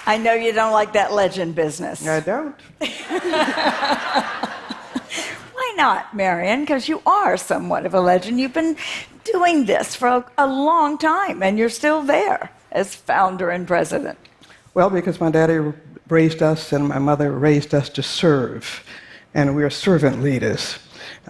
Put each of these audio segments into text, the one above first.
I know you don't like that legend business. I don't. Why not, Marian? Because you are somewhat of a legend. You've been doing this for a long time, and you're still there as founder and president. Well, because my daddy raised us and my mother raised us to serve, and we are servant leaders.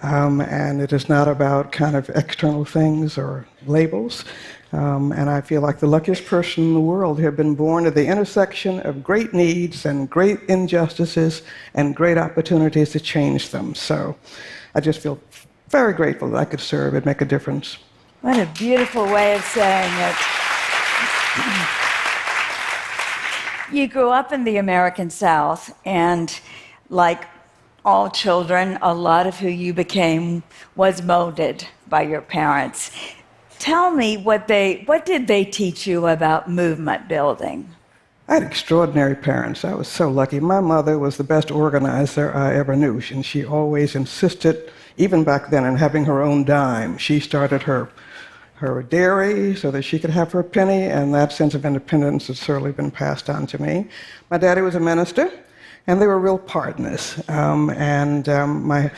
And it is not about kind of external things or labels. And I feel like the luckiest person in the world to have been born at the intersection of great needs and great injustices and great opportunities to change them. So I just feel very grateful that I could serve and make a difference. What a beautiful way of saying it. You grew up in the American South, and like all children, a lot of who you became was molded by your parents. Tell me, what did they teach you about movement building? I had extraordinary parents. I was so lucky. My mother was the best organizer I ever knew, and she always insisted, even back then, in having her own dime. She started her dairy so that she could have her penny, and that sense of independence has certainly been passed on to me. My daddy was a minister, and they were real partners. My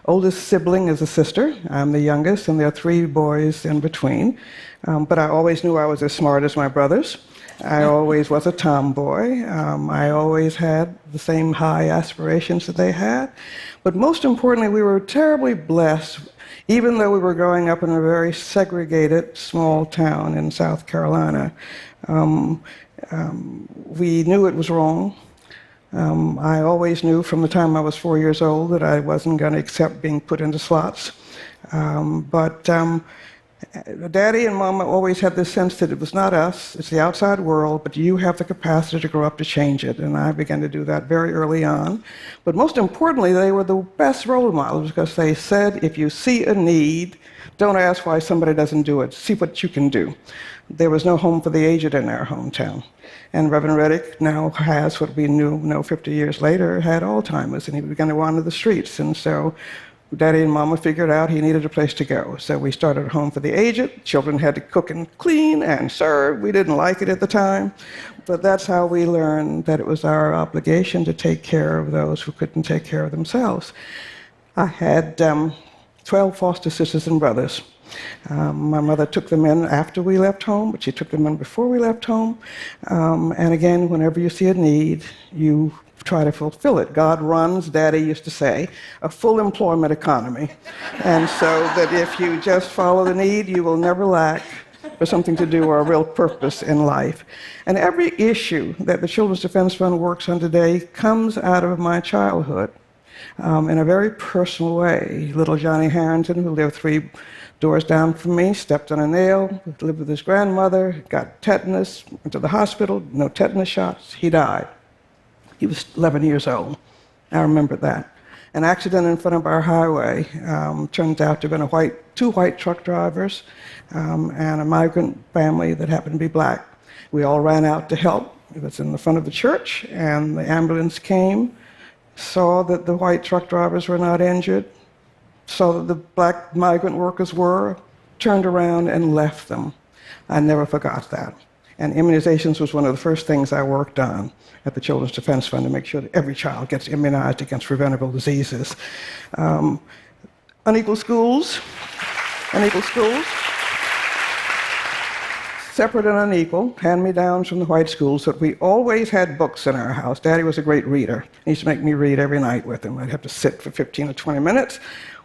oldest sibling is a sister. I'm the youngest, and there are 3 boys in between. But I always knew I was as smart as my brothers. I always was a tomboy. I always had the same high aspirations that they had. But most importantly, we were terribly blessed, even though we were growing up in a very segregated small town in South Carolina. We knew it was wrong. I always knew from the time I was 4 years old that I wasn't going to accept being put into slots. But Daddy and Mama always had this sense that it was not us, it's the outside world, but you have the capacity to grow up to change it. And I began to do that very early on. But most importantly, they were the best role models because they said, if you see a need, don't ask why somebody doesn't do it. See what you can do. There was no home for the aged in our hometown. And Reverend Reddick now has what we know 50 years later, had Alzheimer's, and he began to wander the streets. And so Daddy and Mama figured out he needed a place to go. So we started a home for the aged. Children had to cook and clean and serve. We didn't like it at the time, but that's how we learned that it was our obligation to take care of those who couldn't take care of themselves. I had 12 foster sisters and brothers. My mother took them in after we left home, but she took them in before we left home. And again, whenever you see a need, you try to fulfill it. God runs, Daddy used to say, a full employment economy. And so that if you just follow the need, you will never lack for something to do or a real purpose in life. And every issue that the Children's Defense Fund works on today comes out of my childhood in a very personal way. Little Johnny Harrington, who lived 3 doors down from me, stepped on a nail, lived with his grandmother, got tetanus, went to the hospital, no tetanus shots, he died. He was 11 years old. I remember that. An accident in front of our highway turned out to have been 2 white truck drivers and a migrant family that happened to be black. We all ran out to help. It was in the front of the church, and the ambulance came, saw that the white truck drivers were not injured, saw that the black migrant workers were, turned around and left them. I never forgot that. And immunizations was one of the first things I worked on at the Children's Defense Fund to make sure that every child gets immunized against preventable diseases. Unequal schools, separate and unequal, hand-me-downs from the white schools, but we always had books in our house. Daddy was a great reader. He used to make me read every night with him. I'd have to sit for 15 or 20 minutes.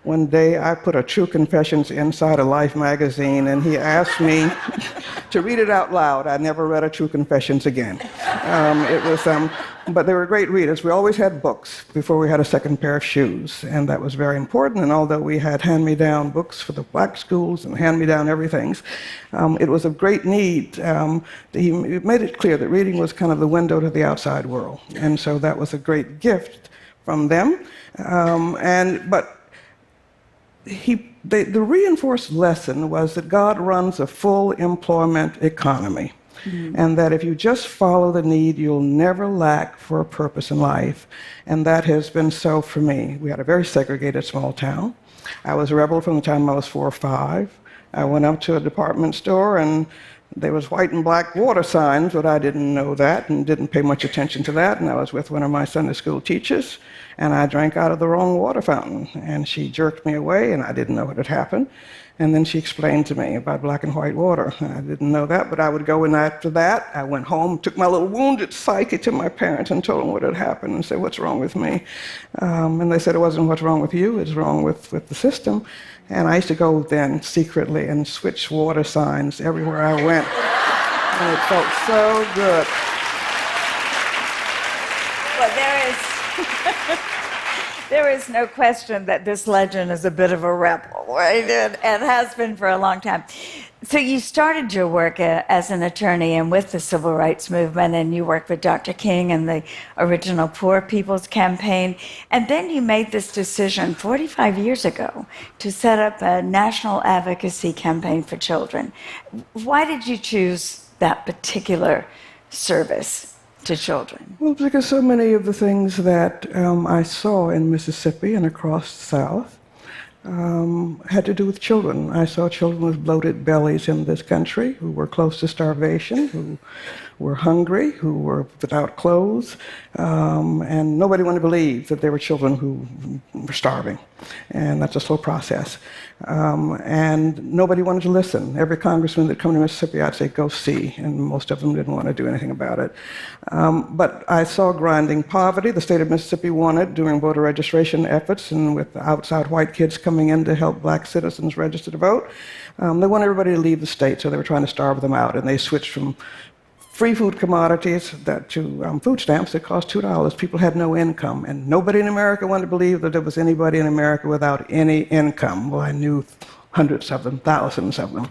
One day I put a True Confessions inside a Life magazine, and he asked me to read it out loud. I never read a True Confessions again. But they were great readers. We always had books before we had a second pair of shoes, and that was very important. And although we had hand-me-down books for the black schools and hand-me-down everythings, it was of great need. He made it clear that reading was kind of the window to the outside world, and so that was a great gift from them. The reinforced lesson was that God runs a full employment economy, and that if you just follow the need, you'll never lack for a purpose in life. And that has been so for me. We had a very segregated small town. I was a rebel from the time I was 4 or 5. I went up to a department store and There was white and black water signs, but I didn't know that and didn't pay much attention to that. And I was with one of my Sunday school teachers, and I drank out of the wrong water fountain. And she jerked me away, and I didn't know what had happened. And then she explained to me about black and white water. I didn't know that, but I would go in after that. I went home, took my little wounded psyche to my parents and told them what had happened and said, what's wrong with me? And they said it wasn't what's wrong with you, it's wrong with the system. And I used to go then secretly and switch water signs everywhere I went. And it felt so good. Well, there is no question that this legend is a bit of a rebel, right? And has been for a long time. So you started your work as an attorney and with the civil rights movement, and you worked with Dr. King and the original Poor People's Campaign. And then you made this decision 45 years ago to set up a national advocacy campaign for children. Why did you choose that particular service to children? Well, because so many of the things that I saw in Mississippi and across the South had to do with children. I saw children with bloated bellies in this country who were close to starvation, who were hungry, who were without clothes, and nobody wanted to believe that there were children who were starving. And that's a slow process. And nobody wanted to listen. Every congressman that came to Mississippi, I'd say, go see, and most of them didn't want to do anything about it. But I saw grinding poverty. The state of Mississippi wanted during voter registration efforts, and with outside white kids coming in to help black citizens register to vote. They wanted everybody to leave the state, so they were trying to starve them out, and they switched from free food commodities to food stamps that cost $2. People had no income, and nobody in America wanted to believe that there was anybody in America without any income. Well, I knew hundreds of them, thousands of them,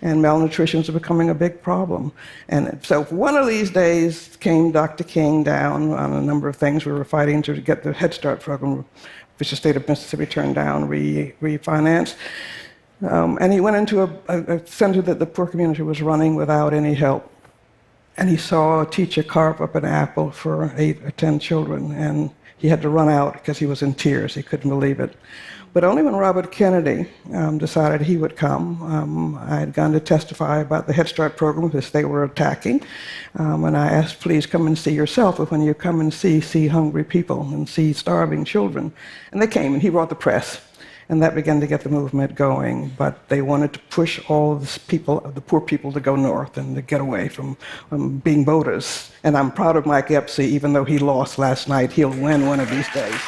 and malnutrition was becoming a big problem. And so one of these days came Dr. King down on a number of things. We were fighting to get the Head Start program, which the state of Mississippi turned down, refinanced. And he went into a center that the poor community was running without any help. And he saw a teacher carve up an apple for 8 or 10 children, and he had to run out because he was in tears. He couldn't believe it. But only when Robert Kennedy decided he would come. I had gone to testify about the Head Start program because they were attacking. And I asked, please come and see yourself. But when you come and see hungry people and see starving children. And they came, and he brought the press. And that began to get the movement going. But they wanted to push all of the poor people to go north and to get away from being voters. And I'm proud of Mike Epstein, even though he lost last night, he'll win one of these days.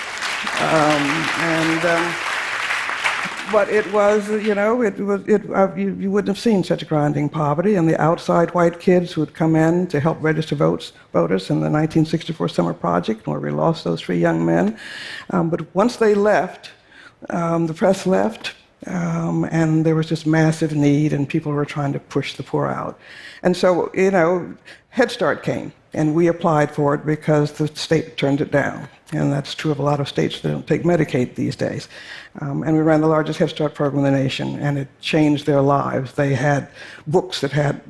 But it was, you wouldn't have seen such grinding poverty. And the outside white kids who would come in to help register voters in the 1964 Summer Project, where we lost those 3 young men. But once they left, the press left, and there was this massive need, and people were trying to push the poor out. And so, Head Start came, and we applied for it because the state turned it down. And that's true of a lot of states that don't take Medicaid these days. And we ran the largest Head Start program in the nation, and it changed their lives. They had books that had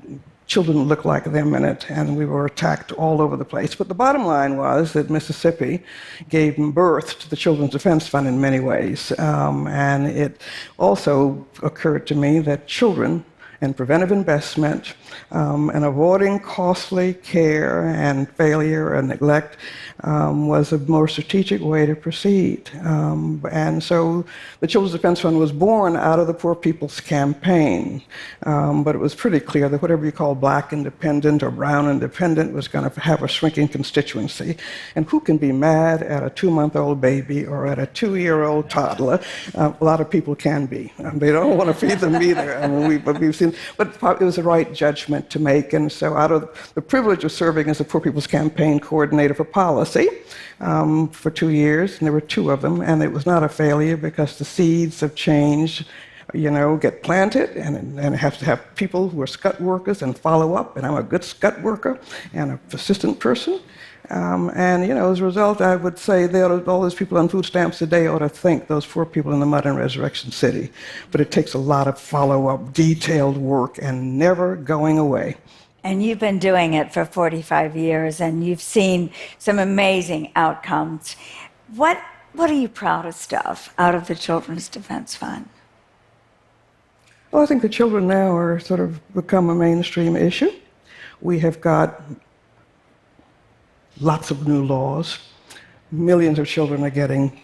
children that looked like them in it, and we were attacked all over the place. But the bottom line was that Mississippi gave birth to the Children's Defense Fund in many ways. And it also occurred to me that children and preventive investment and avoiding costly care and failure and neglect was a more strategic way to proceed. And so the Children's Defense Fund was born out of the Poor People's Campaign. But it was pretty clear that whatever you call black independent or brown independent was going to have a shrinking constituency. And who can be mad at a 2-month-old baby or at a 2-year-old toddler? A lot of people can be. They don't want to feed them either. But it was the right judgment to make. And so out of the privilege of serving as the Poor People's Campaign coordinator for policy for 2 years, and there were 2 of them, and it was not a failure because the seeds of change get planted, and have to have people who are scut workers and follow up, and I'm a good scut worker and a persistent person. As a result, I would say all those people on food stamps today ought to thank those poor people in the mud in Resurrection City. But it takes a lot of follow-up, detailed work, and never going away. And you've been doing it for 45 years, and you've seen some amazing outcomes. What are you proudest of out of the Children's Defense Fund? Well, I think the children now are sort of become a mainstream issue. We have got lots of new laws. Millions of children are getting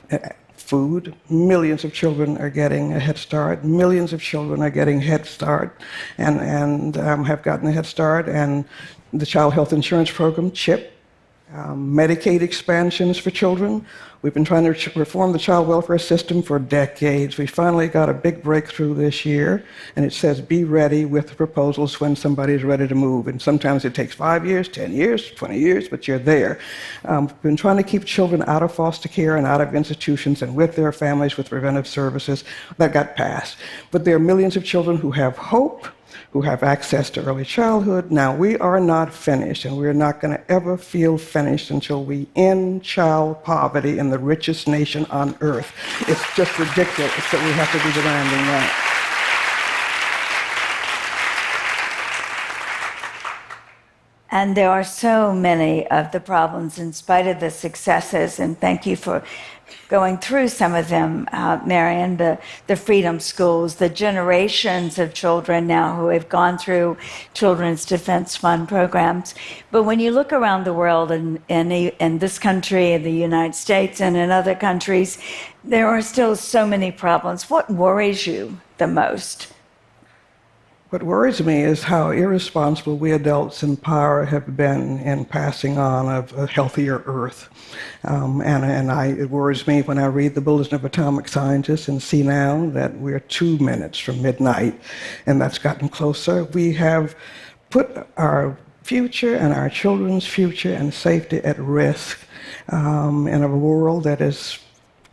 food. Millions of children are getting a Head Start. Millions of children are getting Head Start and have gotten a Head Start. And the Child Health Insurance Program, CHIP, Medicaid expansions for children. We've been trying to reform the child welfare system for decades. We finally got a big breakthrough this year, and it says be ready with proposals when somebody is ready to move. And sometimes it takes 5 years, 10 years, 20 years, but you're there. We've been trying to keep children out of foster care and out of institutions and with their families with preventive services. That got passed. But there are millions of children who have hope, who have access to early childhood. Now, we are not finished, and we're not going to ever feel finished until we end child poverty in the richest nation on earth. It's just ridiculous that we have to be demanding that. And there are so many of the problems in spite of the successes, and thank you for going through some of them, Marian, the freedom schools, the generations of children now who have gone through Children's Defense Fund programs. But when you look around the world, in this country, in the United States, and in other countries, there are still so many problems. What worries you the most? What worries me is how irresponsible we adults in power have been in passing on of a healthier earth. It worries me when I read the Bulletin of Atomic Scientists and see now that we're 2 minutes from midnight, and that's gotten closer. We have put our future and our children's future and safety at risk in a world that is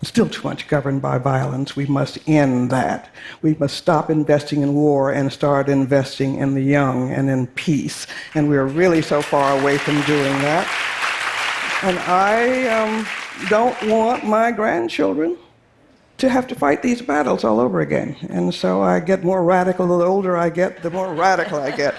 still too much governed by violence. We must end that. We must stop investing in war and start investing in the young and in peace. And we're really so far away from doing that. And I don't want my grandchildren to have to fight these battles all over again. And so I get more radical. The older I get, the more radical I get.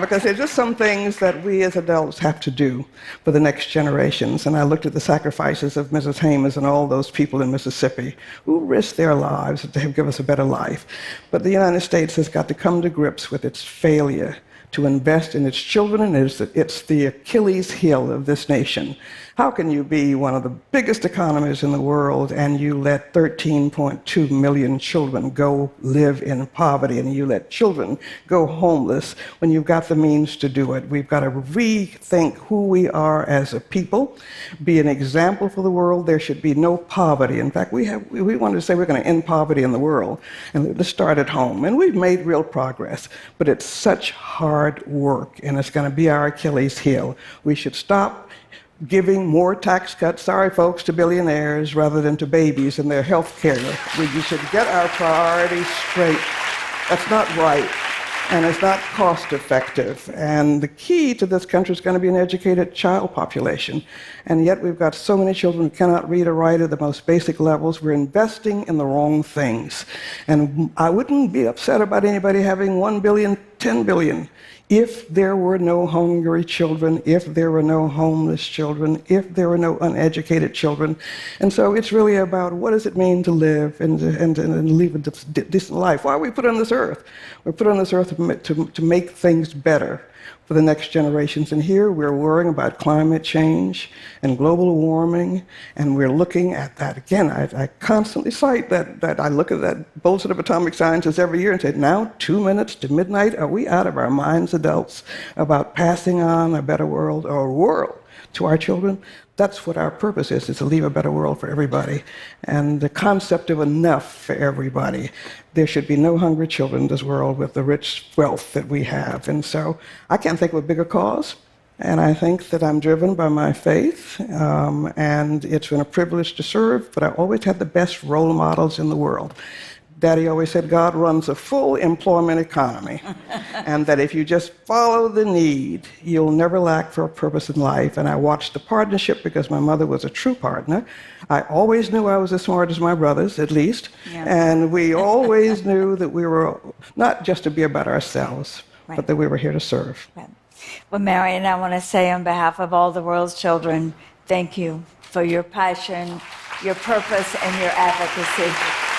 Because there's just some things that we as adults have to do for the next generations. And I looked at the sacrifices of Mrs. Hames and all those people in Mississippi who risked their lives to give us a better life. But the United States has got to come to grips with its failure to invest in its children, and it's the Achilles heel of this nation. How can you be one of the biggest economies in the world and you let 13.2 million children go live in poverty, and you let children go homeless when you've got the means to do it? We've got to rethink who we are as a people, be an example for the world. There should be no poverty. In fact, we wanted to say we're going to end poverty in the world, and let's start at home. And we've made real progress, but it's such hard work, and it's going to be our Achilles heel. We should stop giving more tax cuts, sorry folks, to billionaires rather than to babies and their health care. We should get our priorities straight. That's not right, and it's not cost effective. And the key to this country is going to be an educated child population. And yet we've got so many children who cannot read or write at the most basic levels. We're investing in the wrong things. And I wouldn't be upset about anybody having 1 billion, 10 billion. If there were no hungry children, if there were no homeless children, if there were no uneducated children. And so it's really about what does it mean to live and live a decent life. Why are we put on this earth? We're put on this earth to make things better for the next generations. And here we're worrying about climate change and global warming, and we're looking at that. Again, I constantly cite that I look at that Bulletin of Atomic Scientists every year and say, now 2 minutes to midnight, are we out of our minds, adults, about passing on a better world or a world to our children? That's what our purpose is to leave a better world for everybody. And the concept of enough for everybody. There should be no hungry children in this world with the rich wealth that we have. And so I can't think of a bigger cause. And I think that I'm driven by my faith. And it's been a privilege to serve, but I always had the best role models in the world. Daddy always said God runs a full employment economy, and that if you just follow the need, you'll never lack for a purpose in life. And I watched the partnership because my mother was a true partner. I always knew I was as smart as my brothers, at least. Yeah. And we always knew that we were not just to be about ourselves, right, but that we were here to serve. Right. Well, Marian, I want to say on behalf of all the world's children, thank you for your passion, your purpose, and your advocacy.